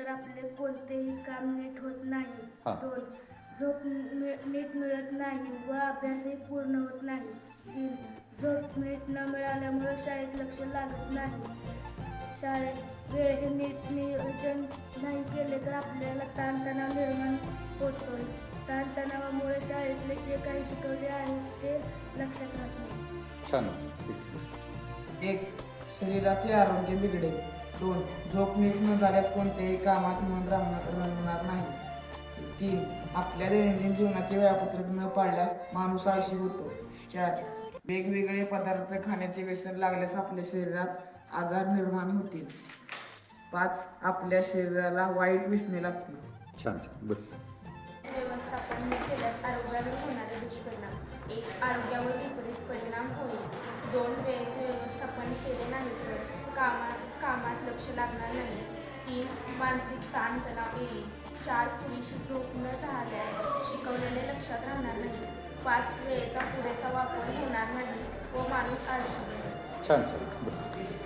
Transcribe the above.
आपले कोणतेही काम नीट होत नाही. हां. 2. झोप नीट मिळत नाही व अभ्यासही पूर्ण होत नाही. 3. झोप नीट न मिळाल्यामुळे शाळेत लक्ष लागत नाही. शाळेत वेळेचे नीट नियोजन नाही केले तर आपल्याला ताणतणाव निर्माण होतो. ताणतणावामुळे शाळेतले जे काही शिकवले आहे ते लक्षात राहत नाही. छानच. ठीक. बस. 1. शरीराचे आरोग्य बिघडेल. 2. झोप नीट न झाल्यास कोणत्याही कामात मन रमणार नाही. 3. आपल्या दैनंदिन जीवनाचे वेळापत्रक न पाळल्यास माणूस आळशी होतो. 4. वेगवेगळे पदार्थ खाण्याचे व्यसन लागल्यास आपल्या शरीरात आजार निर्माण होतील. 5. आपल्या शरीराला वाईट व्यसने लागतील. छान. बस. व्यवस्थापन केल्यास आरोग्यावर होणारे दुष्परिणाम. 1. आरोग्यावर विपरीत परिणाम होईल. 2. वेळेचे व्यवस्थापन केले नाही तर कामात लक्ष लागणार नाही. 3. मानसिक ताणतणाव येईल. 4. पुरेशी झोप न झाल्यास शिकवलेले लक्षात राहणार नाही. 5. वेळेचा पुरेसा वापर होणार नाही व माणूस आळशी होईल. छान. बस.